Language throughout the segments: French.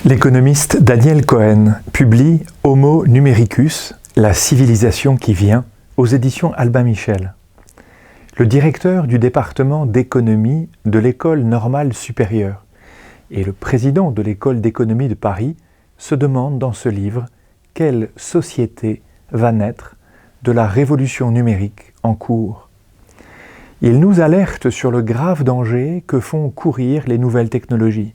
L'économiste Daniel Cohen publie Homo numericus, la civilisation qui vient, aux éditions Albin Michel. Le directeur du département d'économie de l'École normale supérieure et le président de l'École d'économie de Paris se demandent dans ce livre quelle société va naître de la révolution numérique en cours. Il nous alerte sur le grave danger que font courir les nouvelles technologies.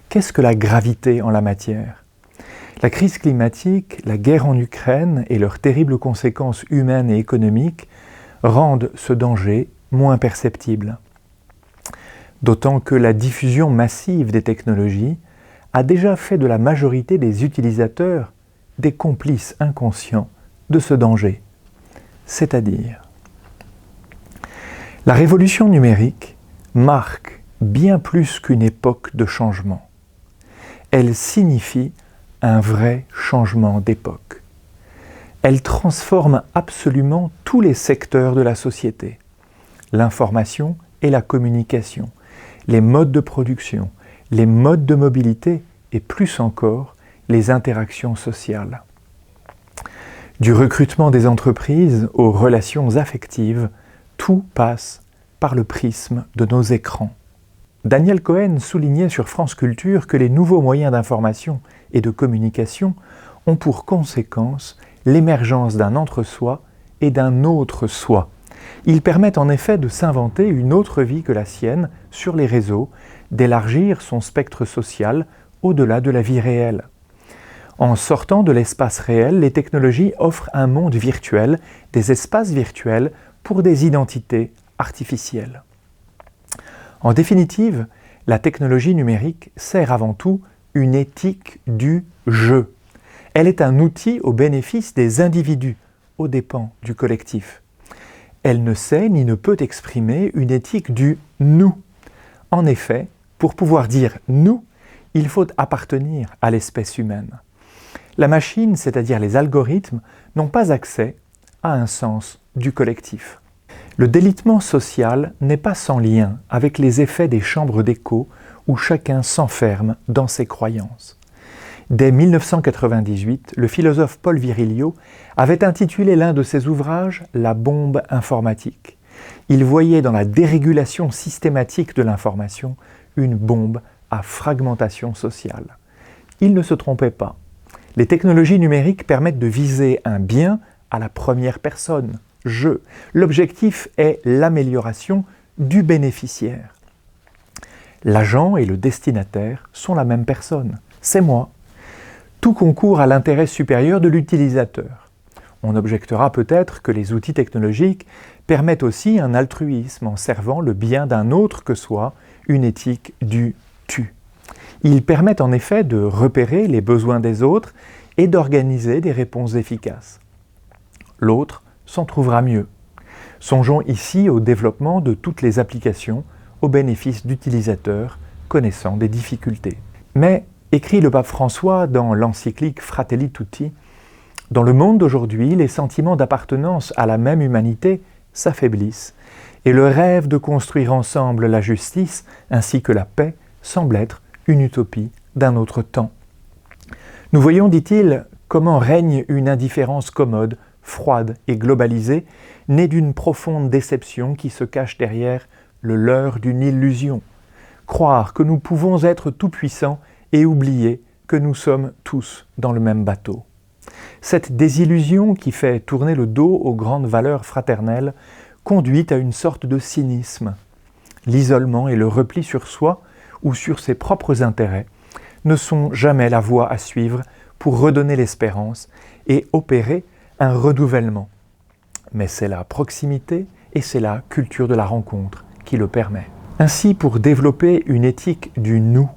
Qu'est-ce que la gravité en la matière ? La crise climatique, la guerre en Ukraine et leurs terribles conséquences humaines et économiques rendent ce danger moins perceptible. D'autant que la diffusion massive des technologies a déjà fait de la majorité des utilisateurs des complices inconscients de ce danger. C'est-à-dire, la révolution numérique marque bien plus qu'une époque de changement. Elle signifie un vrai changement d'époque. Elle transforme absolument tous les secteurs de la société. L'information et la communication, les modes de production, les modes de mobilité et plus encore, les interactions sociales. Du recrutement des entreprises aux relations affectives, tout passe par le prisme de nos écrans. Daniel Cohen soulignait sur France Culture que les nouveaux moyens d'information et de communication ont pour conséquence l'émergence d'un entre-soi et d'un autre soi. Ils permettent en effet de s'inventer une autre vie que la sienne sur les réseaux, d'élargir son spectre social au-delà de la vie réelle. En sortant de l'espace réel, les technologies offrent un monde virtuel, des espaces virtuels pour des identités artificielles. En définitive, la technologie numérique sert avant tout une éthique du jeu. Elle est un outil au bénéfice des individus, aux dépens du collectif. Elle ne sait ni ne peut exprimer une éthique du « nous ». En effet, pour pouvoir dire « nous », il faut appartenir à l'espèce humaine. La machine, c'est-à-dire les algorithmes, n'ont pas accès à un sens du collectif. Le délitement social n'est pas sans lien avec les effets des chambres d'écho où chacun s'enferme dans ses croyances. Dès 1998, le philosophe Paul Virilio avait intitulé l'un de ses ouvrages « La bombe informatique ». Il voyait dans la dérégulation systématique de l'information une bombe à fragmentation sociale. Il ne se trompait pas. Les technologies numériques permettent de viser un bien à la première personne. Je. L'objectif est l'amélioration du bénéficiaire. L'agent et le destinataire sont la même personne. C'est moi. Tout concourt à l'intérêt supérieur de l'utilisateur. On objectera peut-être que les outils technologiques permettent aussi un altruisme en servant le bien d'un autre que soi, une éthique du tu. Ils permettent en effet de repérer les besoins des autres et d'organiser des réponses efficaces. L'autre s'en trouvera mieux. Songeons ici au développement de toutes les applications au bénéfice d'utilisateurs connaissant des difficultés. Mais, écrit le pape François dans l'encyclique Fratelli Tutti, dans le monde d'aujourd'hui, les sentiments d'appartenance à la même humanité s'affaiblissent et le rêve de construire ensemble la justice ainsi que la paix semble être une utopie d'un autre temps. Nous voyons, dit-il, comment règne une indifférence commode, froide et globalisée, née d'une profonde déception qui se cache derrière le leurre d'une illusion. Croire que nous pouvons être tout-puissants et oublier que nous sommes tous dans le même bateau. Cette désillusion qui fait tourner le dos aux grandes valeurs fraternelles conduit à une sorte de cynisme. L'isolement et le repli sur soi ou sur ses propres intérêts ne sont jamais la voie à suivre pour redonner l'espérance et opérer un renouvellement. Mais c'est la proximité et c'est la culture de la rencontre qui le permet. Ainsi, pour développer une éthique du « nous »,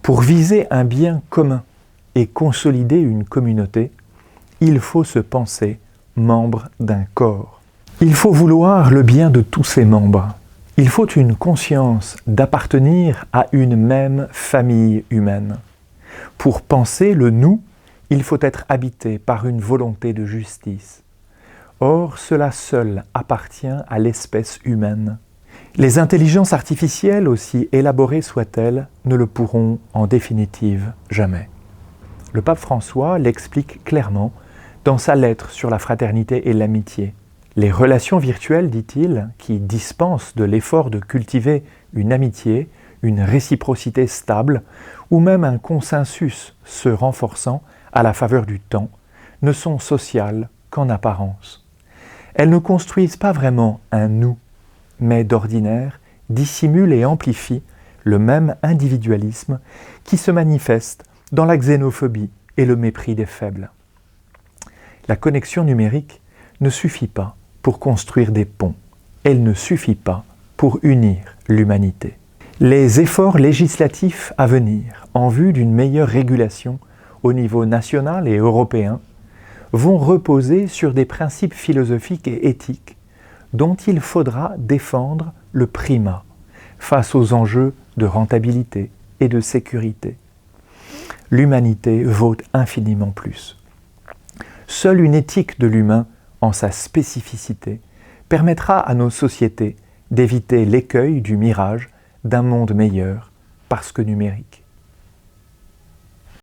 pour viser un bien commun et consolider une communauté, il faut se penser membre d'un corps. Il faut vouloir le bien de tous ses membres. Il faut une conscience d'appartenir à une même famille humaine. Pour penser le « nous », il faut être habité par une volonté de justice. Or, cela seul appartient à l'espèce humaine. Les intelligences artificielles, aussi élaborées soient-elles, ne le pourront en définitive jamais. Le pape François l'explique clairement dans sa lettre sur la fraternité et l'amitié. Les relations virtuelles, dit-il, qui dispensent de l'effort de cultiver une amitié, une réciprocité stable, ou même un consensus se renforçant à la faveur du temps, ne sont sociales qu'en apparence. Elles ne construisent pas vraiment un « nous », mais d'ordinaire dissimulent et amplifient le même individualisme qui se manifeste dans la xénophobie et le mépris des faibles. La connexion numérique ne suffit pas pour construire des ponts, elle ne suffit pas pour unir l'humanité. Les efforts législatifs à venir en vue d'une meilleure régulation au niveau national et européen vont reposer sur des principes philosophiques et éthiques dont il faudra défendre le primat face aux enjeux de rentabilité et de sécurité. L'humanité vaut infiniment plus. Seule une éthique de l'humain, en sa spécificité, permettra à nos sociétés d'éviter l'écueil du mirage d'un monde meilleur parce que numérique.